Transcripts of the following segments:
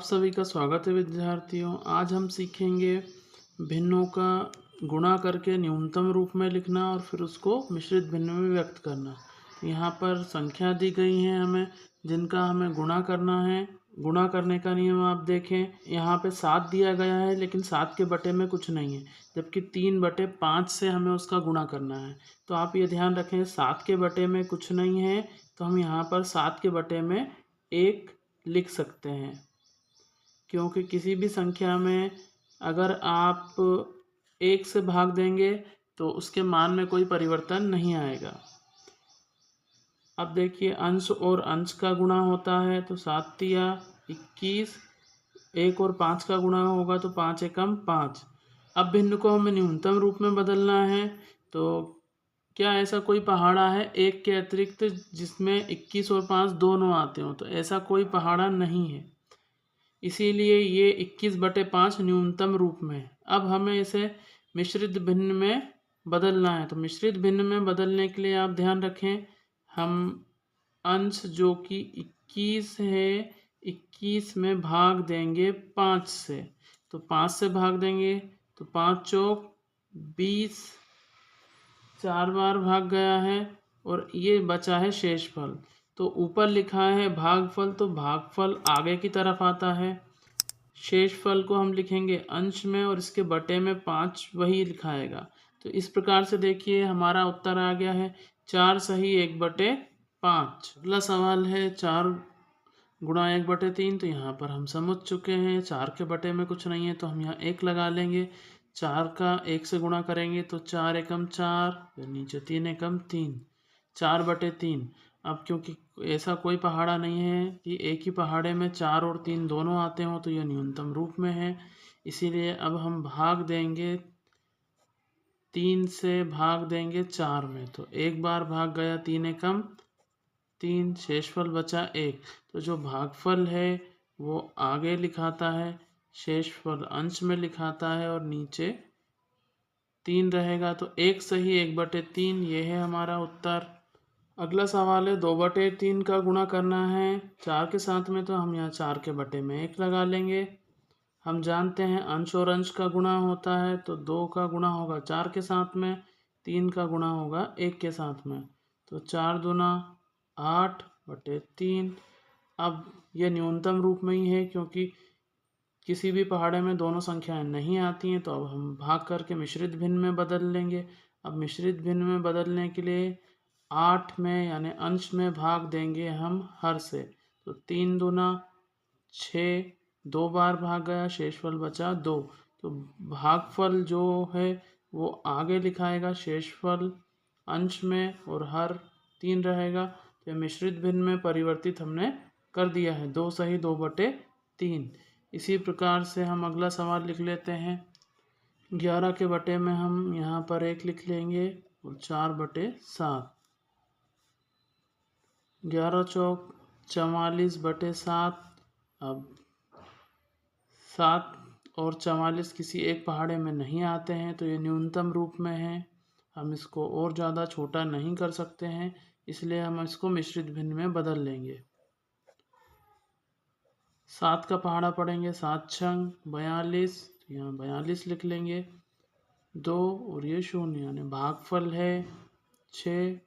सभी का स्वागत है विद्यार्थियों। आज हम सीखेंगे भिन्नों का गुणा करके न्यूनतम रूप में लिखना और फिर उसको मिश्रित भिन्न में व्यक्त करना। यहाँ पर संख्या दी गई हैं हमें, जिनका हमें गुणा करना है। गुणा करने का नियम आप देखें, यहाँ पे 7 दिया गया है, लेकिन 7 के बटे में कुछ नहीं है, जबकि 3/5 से हमें उसका गुणा करना है। तो आप ये ध्यान रखें, 7 के बटे में कुछ नहीं है, तो हम यहाँ पर 7 के बटे में 1 लिख सकते हैं, क्योंकि किसी भी संख्या में अगर आप 1 से भाग देंगे तो उसके मान में कोई परिवर्तन नहीं आएगा। अब देखिए, अंश और अंश का गुणा होता है तो 7 तिया 21, 1 और 5 का गुणा होगा तो 5 एकम 5। अब भिन्न को हमें न्यूनतम रूप में बदलना है, तो क्या ऐसा कोई पहाड़ा है 1 के अतिरिक्त जिसमें 21 और 5 दोनों आते हों? तो ऐसा कोई पहाड़ा नहीं है, इसीलिए ये 21/5 न्यूनतम रूप में है। अब हमें इसे मिश्रित भिन्न में बदलना है, तो मिश्रित भिन्न में बदलने के लिए आप ध्यान रखें, हम अंश जो कि 21 है, 21 में भाग देंगे 5 से, तो 5 से भाग देंगे तो 5 चौक 20, 4 बार भाग गया है और ये बचा है शेषफल। तो ऊपर लिखा है भागफल, तो भागफल आगे की तरफ आता है। शेषफल को हम लिखेंगे अंश में और इसके बटे में 5 वही लिखाएगा। तो इस प्रकार से देखिए हमारा उत्तर आ गया है 4 सही 1/5। अगला सवाल है 4 गुणा 1/3। तो यहाँ पर हम समझ चुके हैं, 4 के बटे में कुछ नहीं है तो हम यहाँ 1 लगा लेंगे। 4 का 1 से गुणा करेंगे तो 4 एकम 4, फिर नीचे 3 एकम 3, 4/3। अब क्योंकि ऐसा कोई पहाड़ा नहीं है कि एक ही पहाड़े में 4 और 3 दोनों आते हों, तो यह न्यूनतम रूप में है, इसीलिए अब हम भाग देंगे 3 से भाग देंगे 4 में, तो एक बार भाग गया 3 एकम 3, शेषफल बचा 1। तो जो भागफल है वो आगे लिखाता है, शेषफल अंश में लिखाता है और नीचे 3 रहेगा, तो 1 सही 1/3, ये है हमारा उत्तर। अगला सवाल है 2/3 का गुणा करना है 4 के साथ में, तो हम यहाँ 4 के बटे में 1 लगा लेंगे। हम जानते हैं अंश और अंश का गुणा होता है, तो 2 का गुणा होगा 4 के साथ में, 3 का गुणा होगा 1 के साथ में, तो 4 दूना 8/3। अब यह न्यूनतम रूप में ही है, क्योंकि किसी भी पहाड़े में दोनों संख्याएं नहीं आती हैं, तो अब हम भाग करके मिश्रित भिन्न में बदल लेंगे। अब मिश्रित भिन्न में बदलने के लिए 8 में यानी अंश में भाग देंगे हम हर से, तो 3 दूना 6, 2 बार भाग गया, शेषफल बचा 2। तो भागफल जो है वो आगे लिखाएगा, शेषफल अंश में और हर 3 रहेगा। तो मिश्रित भिन्न में परिवर्तित हमने कर दिया है, 2 सही 2/3। इसी प्रकार से हम अगला सवाल लिख लेते हैं। 11 के बटे में हम यहाँ पर 1 लिख लेंगे और 4/7। 11 चौक 44/7। अब 7 और 44 किसी एक पहाड़े में नहीं आते हैं, तो ये न्यूनतम रूप में है, हम इसको और ज़्यादा छोटा नहीं कर सकते हैं, इसलिए हम इसको मिश्रित भिन्न में बदल लेंगे। 7 का पहाड़ा पढ़ेंगे 7 छंग 42, तो यहाँ 42 लिख लेंगे। 2 और ये 0 यानी भागफल है 6,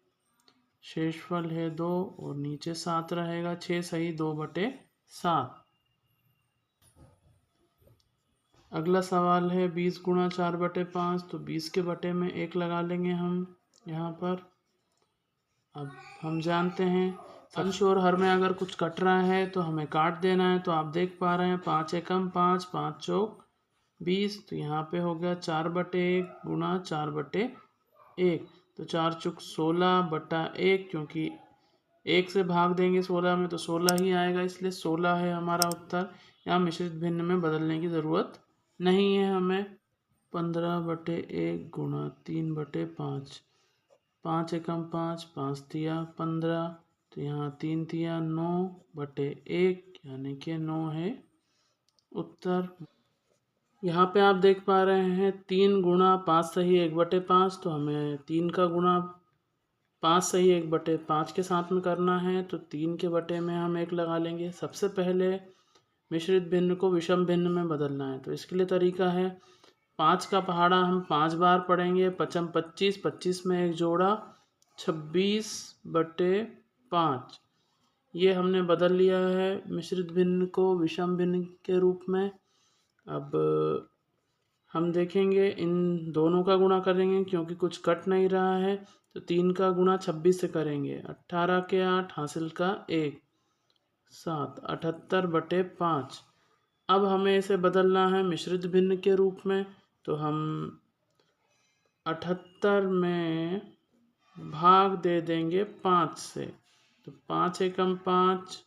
शेषफल है 2 और नीचे 7 रहेगा, 6 सही 2/7। अगला सवाल है 20 गुणा 4/5। तो 20 के बटे में 1 लगा लेंगे हम यहाँ पर। अब हम जानते हैं अंश और हर में अगर कुछ कट रहा है तो हमें काट देना है, तो आप देख पा रहे हैं 5 एकम 5, 5 चौक 20, तो यहाँ पे हो गया 4/1 गुणा 4/1, तो 4 चौक 16/1, क्योंकि 1 से भाग देंगे 16 में तो 16 ही आएगा, इसलिए 16 है हमारा उत्तर। यहाँ मिश्रित भिन्न में बदलने की ज़रूरत नहीं है हमें। 15/1 गुणा 3/5, 5 एकम 5, 5 तिया 15, तो यहाँ 3 तिया 9/1, यानी कि 9 है उत्तर। यहाँ पे आप देख पा रहे हैं 3 गुणा 5 सही 1/5, तो हमें 3 का गुणा 5 सही 1/5 के साथ में करना है, तो 3 के बटे में हम 1 लगा लेंगे। सबसे पहले मिश्रित भिन्न को विषम भिन्न में बदलना है। तो इसके लिए तरीका है, 5 का पहाड़ा हम 5 बार पढ़ेंगे। पचम 25, 25 में एक जोड़ा 26/5। ये हमने बदल लिया है मिश्रित भिन्न को विषम भिन्न के रूप में। अब हम देखेंगे इन दोनों का गुणा करेंगे क्योंकि कुछ कट नहीं रहा है। तो 3 का गुणा 26 से करेंगे, 18 के 8 हासिल का 1, 7, 78/5। अब हमें इसे बदलना है मिश्रित भिन्न के रूप में। तो हम 78 में भाग दे देंगे 5 से। तो 5 एकम 5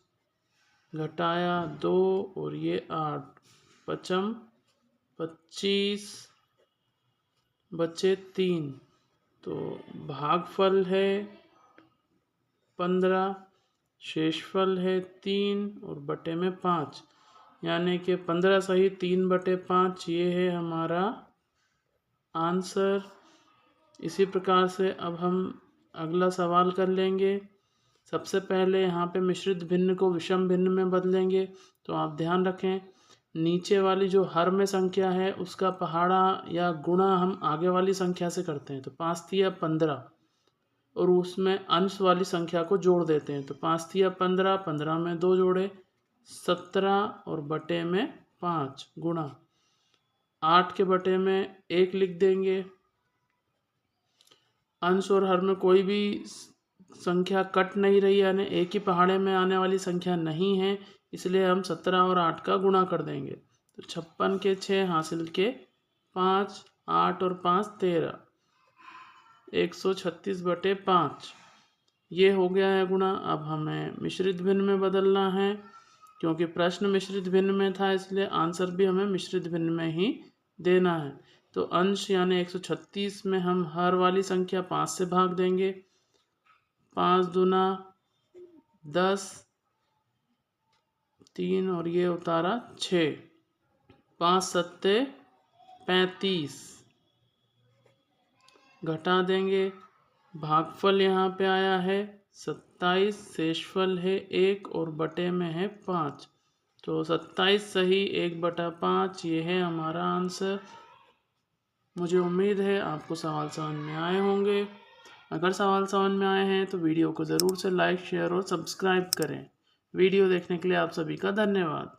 घटाया 2 और ये 8, पचम 25 बचे 3। तो भागफल है 15, शेषफल है 3 और बटे में 5, यानी कि 15 सही 3/5। ये है हमारा आंसर। इसी प्रकार से अब हम अगला सवाल कर लेंगे। सबसे पहले यहाँ पे मिश्रित भिन्न को विषम भिन्न में बदलेंगे। तो आप ध्यान रखें, नीचे वाली जो हर में संख्या है उसका पहाड़ा या गुणा हम आगे वाली संख्या से करते हैं। तो 5 तिया 15 और उसमें अंश वाली संख्या को जोड़ देते हैं। तो 5 तिया 15, 15 में 2 जोड़े 17 और बटे में 5 गुणा 8 के बटे में 1 लिख देंगे। अंश और हर में कोई भी संख्या कट नहीं रही, यानी एक ही पहाड़े में आने वाली संख्या नहीं है, इसलिए हम 17 और 8 का गुणा कर देंगे। तो 56 के 6 हासिल के 5, 8 और 5 13, 136/5। ये हो गया है गुणा। अब हमें मिश्रित भिन्न में बदलना है, क्योंकि प्रश्न मिश्रित भिन्न में था इसलिए आंसर भी हमें मिश्रित भिन्न में ही देना है। तो अंश यानी 136 में हम हर वाली संख्या 5 से भाग देंगे। 5 दूना 10, 3 और ये उतारा 6, 5 सत्ते 35 घटा देंगे। भागफल यहाँ पे आया है 27, शेषफल है 1 और बटे में है 5। तो 27 सही 1/5, ये है हमारा आंसर। मुझे उम्मीद है आपको सवाल समझ में आए होंगे। अगर सवाल समझ में आए हैं तो वीडियो को ज़रूर से लाइक, शेयर और सब्सक्राइब करें। वीडियो देखने के लिए आप सभी का धन्यवाद।